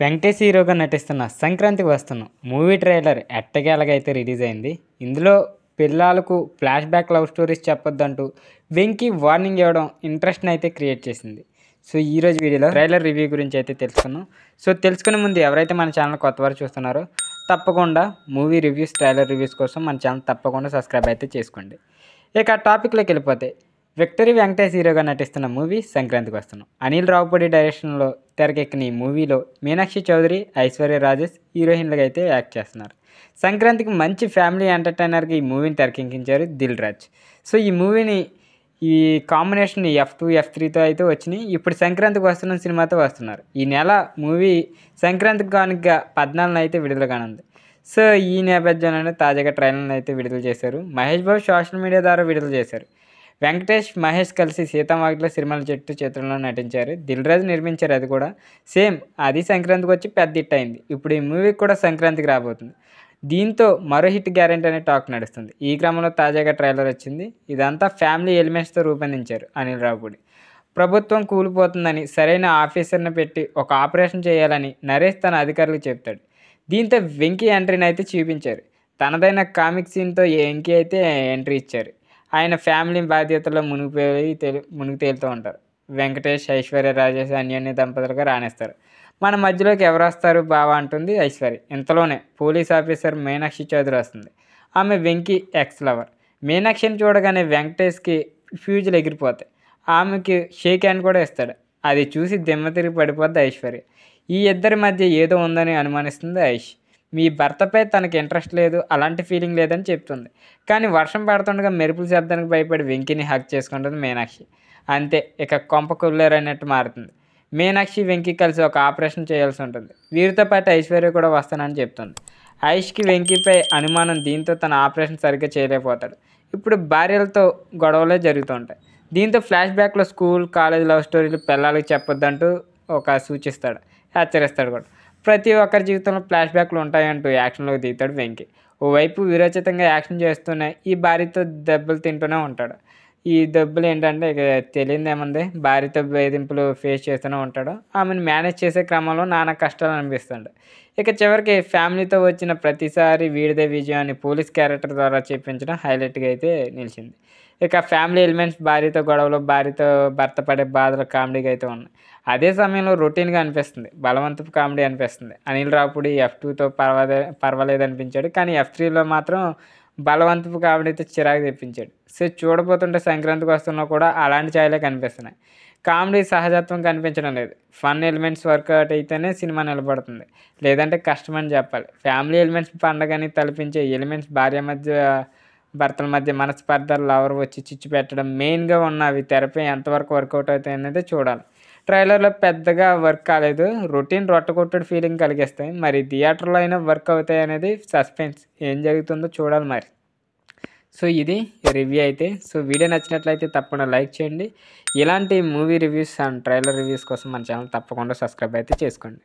వెంకటేష్ హీరోగా నటిస్తున్న సంక్రాంతికి వస్తున్నాం మూవీ ట్రైలర్ ఎట్టకేలకైతే రిలీజ్ అయింది. ఇందులో పిల్లలకు ఫ్లాష్ బ్యాక్ లవ్ స్టోరీస్ చెప్పొద్దంటూ వెంకీ వార్నింగ్ ఇవ్వడం ఇంట్రెస్ట్ని అయితే క్రియేట్ చేసింది. సో ఈరోజు వీడియోలో ట్రైలర్ రివ్యూ గురించి అయితే తెలుసుకున్నాం. సో తెలుసుకునే ముందు ఎవరైతే మన ఛానల్ కొత్తవారు చూస్తున్నారో తప్పకుండా మూవీ రివ్యూస్, ట్రైలర్ రివ్యూస్ కోసం మన ఛానల్ తప్పకుండా సబ్స్క్రైబ్ అయితే చేసుకోండి. ఇక టాపిక్లోకి వెళ్ళిపోతే, విక్టరీ వెంకటేష్ హీరోగా నటిస్తున్న మూవీ సంక్రాంతికి వస్తున్నాం. అనిల్ రావుపూడి డైరెక్షన్లో తెరకెక్కిన ఈ మూవీలో మీనాక్షి చౌదరి, ఐశ్వర్య రాజేష్ హీరోయిన్లుగా అయితే యాక్ట్ చేస్తున్నారు. సంక్రాంతికి మంచి ఫ్యామిలీ ఎంటర్టైనర్గా ఈ మూవీని తెరకెక్కించారు దిల్ రాజు. సో ఈ మూవీని ఈ కాంబినేషన్ F2, F3తో అయితే వచ్చినాయి. ఇప్పుడు సంక్రాంతికి వస్తున్న సినిమాతో వస్తున్నారు. ఈ నెల మూవీ సంక్రాంతికి కానుక 14న అయితే విడుదల కానుంది. సో ఈ నేపథ్యంలోనే తాజాగా ట్రైలర్ని అయితే విడుదల చేశారు. మహేష్ బాబు సోషల్ మీడియా ద్వారా విడుదల చేశారు. వెంకటేష్, మహేష్ కలిసి సీతామాగిలో సిరిమల్ల చెట్టు చిత్రంలో నటించారు. దిల్ రాజు నిర్మించారు. అది కూడా సేమ్ అది సంక్రాంతికి వచ్చి పెద్ద హిట్ అయింది. ఇప్పుడు ఈ మూవీకి కూడా సంక్రాంతికి రాబోతుంది. దీంతో మరో హిట్ గ్యారెంటీ అనే టాక్ నడుస్తుంది. ఈ క్రమంలో తాజాగా ట్రైలర్ వచ్చింది. ఇదంతా ఫ్యామిలీ ఎలిమెంట్స్తో రూపొందించారు అనిల్ రావుపూడి. ప్రభుత్వం కూలిపోతుందని సరైన ఆఫీసర్ని పెట్టి ఒక ఆపరేషన్ చేయాలని నరేష్ తన అధికారులకు చెప్తాడు. దీంతో వెంకీ ఎంట్రీని అయితే చూపించారు. తనదైన కామిక్ సీన్తో వెంకీ అయితే ఎంట్రీ ఇచ్చారు. ఆయన ఫ్యామిలీ బాధ్యతల్లో మునిగి తేలుతూ ఉంటారు. వెంకటేష్, ఐశ్వర్య రాజేష్ అన్యోన్య దంపతులుగా రాణిస్తారు. మన మధ్యలోకి ఎవరు వస్తారు బావా అంటుంది ఐశ్వర్య. ఇంతలోనే పోలీస్ ఆఫీసర్ మీనాక్షి చౌదరి వస్తుంది. ఆమె వెంకీ ఎక్స్ లవర్. మీనాక్షిని చూడగానే వెంకటేష్కి ఫ్యూజులు ఎగిరిపోతాయి. ఆమెకి షేక్ హ్యాండ్ కూడా ఇస్తాడు. అది చూసి దిమ్మ తిరిగి పడిపోద్ది ఐశ్వర్య. ఈ ఇద్దరి మధ్య ఏదో ఉందని అనుమానిస్తుంది ఐష్. మీ భర్తపై తనకి ఇంట్రెస్ట్ లేదు, అలాంటి ఫీలింగ్ లేదని చెప్తుంది. కానీ వర్షం పడుతుండగా మెరుపుల శబ్దానికి భయపడి వెంకీని హక్ చేసుకుంటుంది మీనాక్షి. అంతే, ఇక కొంప కుల్లేరన్నట్టు మారుతుంది. మీనాక్షి, వెంకీ కలిసి ఒక ఆపరేషన్ చేయాల్సి ఉంటుంది. వీరితో పాటు ఐశ్వర్య కూడా వస్తానని చెప్తుంది. ఐష్కి వెంకీపై అనుమానం. దీంతో తన ఆపరేషన్ సరిగ్గా చేయలేకపోతాడు. ఇప్పుడు భార్యలతో గొడవలే జరుగుతుంటాయి. దీంతో ఫ్లాష్ బ్యాక్లో స్కూల్, కాలేజ్ లవ్ స్టోరీలు పిల్లలకి చెప్పొద్దంటూ సూచిస్తాడు, హెచ్చరిస్తాడు కూడా. ప్రతి ఒక్కరి జీవితంలో ఫ్లాష్ బ్యాక్లు ఉంటాయంటూ యాక్షన్లోకి దిగుతాడు వెంకీ. ఓవైపు వీరోచితంగా యాక్షన్ చేస్తూనే ఈ భార్యతో దెబ్బలు తింటూనే ఉంటాడు. ఈ దెబ్బలు ఏంటంటే ఇక తెలియదు ఏముంది, భార్యతో వేధింపులు ఫేస్ చేస్తూనే ఉంటాడు. ఆమెను మేనేజ్ చేసే క్రమంలో నానా కష్టాలు అనిపిస్తాడు. ఇక చివరికి ఫ్యామిలీతో వచ్చిన ప్రతిసారి వీడిదే విజయం అని పోలీస్ క్యారెక్టర్ ద్వారా చెప్పించడం హైలైట్గా అయితే నిలిచింది. ఇక ఫ్యామిలీ ఎలిమెంట్స్, భార్యతో గొడవలు, భార్యతో భర్త పడే బాధలు కామెడీగా అయితే ఉన్నాయి. అదే సమయంలో రొటీన్గా అనిపిస్తుంది, బలవంతపు కామెడీ అనిపిస్తుంది. అనిల్ రావుపూడి F2తో పర్వాలేదు అనిపించాడు. కానీ F3లో మాత్రం బలవంతపు కామెడీతో చిరాకు తెప్పించాడు. సో చూడబోతుంటే సంక్రాంతికి వస్తున్నా కూడా అలాంటి ఛాయలే కనిపిస్తున్నాయి. కామెడీ సహజత్వం కనిపించడం లేదు. ఫన్ ఎలిమెంట్స్ వర్కౌట్ అయితేనే సినిమా నిలబడుతుంది, లేదంటే కష్టమని చెప్పాలి. ఫ్యామిలీ ఎలిమెంట్స్ పండగని తలపించే ఎలిమెంట్స్, భార్య మధ్య, భర్తల మధ్య మనస్పర్ధలు, లవర్ వచ్చి చిచ్చు పెట్టడం మెయిన్గా ఉన్నవి తెరపై ఎంతవరకు వర్కౌట్ అవుతాయి అనేది చూడాలి. ట్రైలర్లో పెద్దగా వర్క్ కాలేదు. రొటీన్ రొట్టకొట్టుడు ఫీలింగ్ కలిగిస్తాయి. మరి థియేటర్లో అయినా వర్క్ అవుతాయి అనేది సస్పెన్స్. ఏం జరుగుతుందో చూడాలి మరి. సో ఇది రివ్యూ అయితే. సో వీడియో నచ్చినట్లయితే తప్పకుండా లైక్ చేయండి. ఇలాంటి movie reviews and trailer reviews కోసం మన ఛానల్ తప్పకుండా సబ్స్క్రైబ్ అయితే చేసుకోండి.